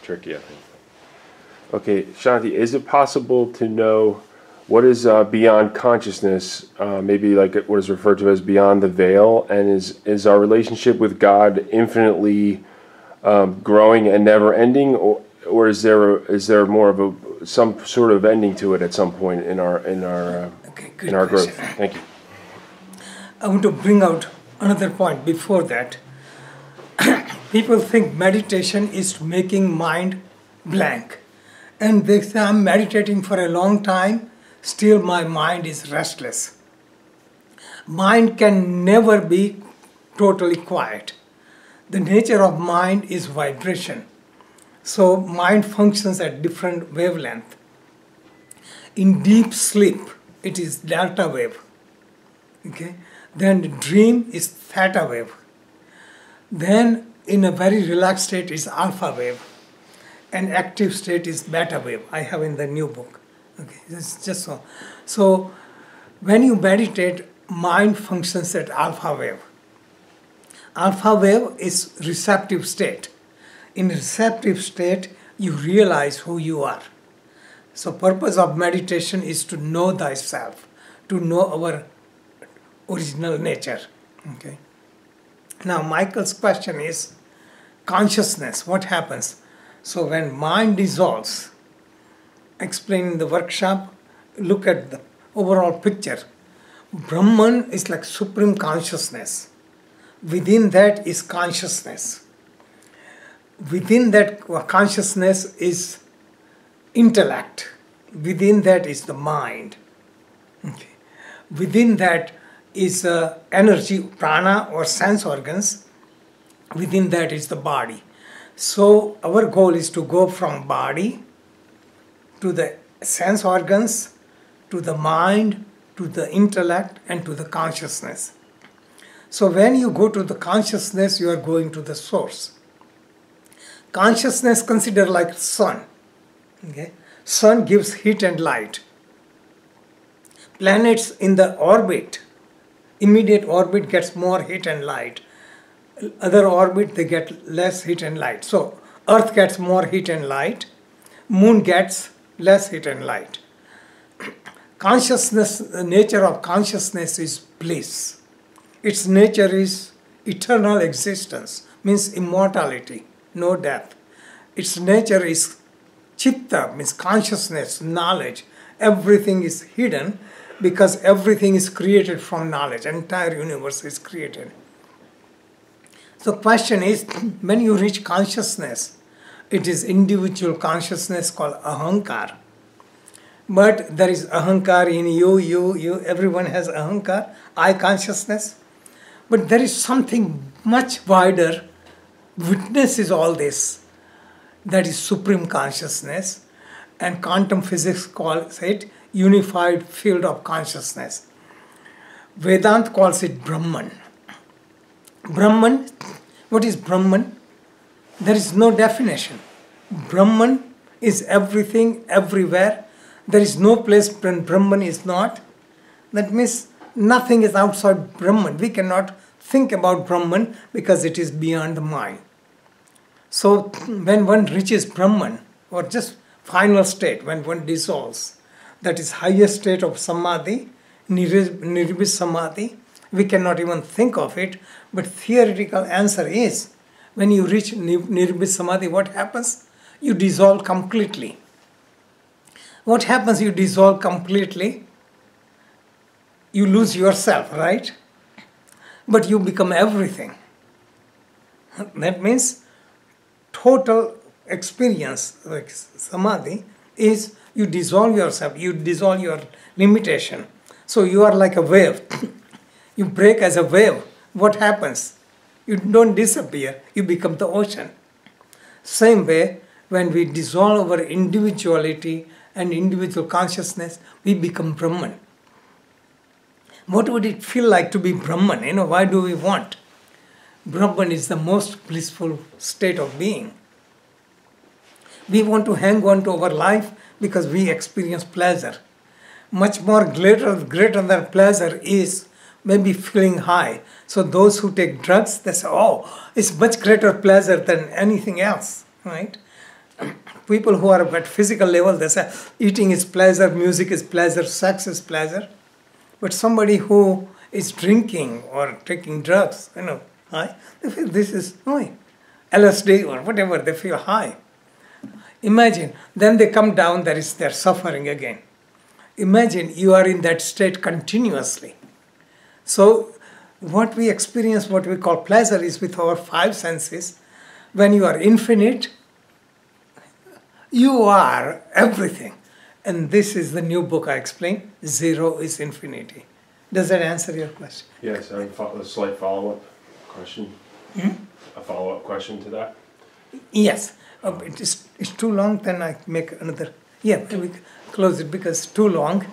tricky, I think. Okay, Shanti, is it possible to know what is beyond consciousness, maybe like what is referred to as beyond the veil, and is our relationship with God infinitely growing and never ending, or is there more of some sort of ending to it at some point in our growth? Thank you. I want to bring out another point before that. People think meditation is making mind blank. And they say, I'm meditating for a long time, still my mind is restless. Mind can never be totally quiet. The nature of mind is vibration. So mind functions at different wavelength. In deep sleep, it is delta wave. Okay? Then the dream is theta wave. Then in a very relaxed state is alpha wave. And active state is beta wave. I have in the new book. Okay, it's just so. So when you meditate, mind functions at alpha wave. Alpha wave is receptive state. In receptive state, you realize who you are. So purpose of meditation is to know thyself, to know our original nature. Okay. Now Michael's question is consciousness. What happens? So when mind dissolves, explain in the workshop, look at the overall picture. Brahman is like supreme consciousness. Within that is consciousness. Within that consciousness is intellect. Within that is the mind. Okay. Within that is energy, prana or sense organs. Within that is the body. So our goal is to go from body to the sense organs, to the mind, to the intellect, and to the consciousness. So when you go to the consciousness, you are going to the source. Consciousness consider like sun. Okay? Sun gives heat and light. Planets in the orbit, immediate orbit gets more heat and light. Other orbit, they get less heat and light. So Earth gets more heat and light. Moon gets less heat and light. Consciousness, the nature of consciousness is bliss. Its nature is eternal existence, means immortality, no death. Its nature is chitta, means consciousness, knowledge. Everything is hidden because everything is created from knowledge. Entire universe is created. So question is, when you reach consciousness, it is individual consciousness called ahankar. But there is ahankar in you, everyone has ahankar, I consciousness. But there is something much wider, witnesses all this, that is supreme consciousness. And quantum physics calls it unified field of consciousness. Vedanta calls it Brahman. Brahman, what is Brahman? There is no definition. Brahman is everything, everywhere. There is no place when Brahman is not. That means nothing is outside Brahman. We cannot think about Brahman because it is beyond the mind. So when one reaches Brahman, or just final state, when one dissolves, that is highest state of samadhi, nirvish samadhi, we cannot even think of it, but theoretical answer is, when you reach nirvish samadhi, what happens? You dissolve completely. What happens? You dissolve completely. You lose yourself, right? But you become everything. That means total experience, like samadhi, is you dissolve yourself, you dissolve your limitation. So you are like a wave. You break as a wave. What happens? You don't disappear, you become the ocean. Same way, when we dissolve our individuality and individual consciousness, we become Brahman. What would it feel like to be Brahman? Why do we want? Brahman is the most blissful state of being. We want to hang on to our life because we experience pleasure. Much more greater than pleasure is maybe feeling high. So those who take drugs, they say, oh, it's much greater pleasure than anything else, right? people who are at physical level, they say eating is pleasure, music is pleasure, sex is pleasure. But somebody who is drinking or taking drugs, high, they feel this is high. LSD or whatever, they feel high. Imagine, then they come down, they're suffering again. Imagine you are in that state continuously. So what we experience, what we call pleasure, is with our five senses. When you are infinite, you are everything. And this is the new book I explained, Zero is Infinity. Does that answer your question? Yes, a slight follow-up question. A follow-up question to that? Yes. It's too long, then I make another. Yeah, we close it because it's too long.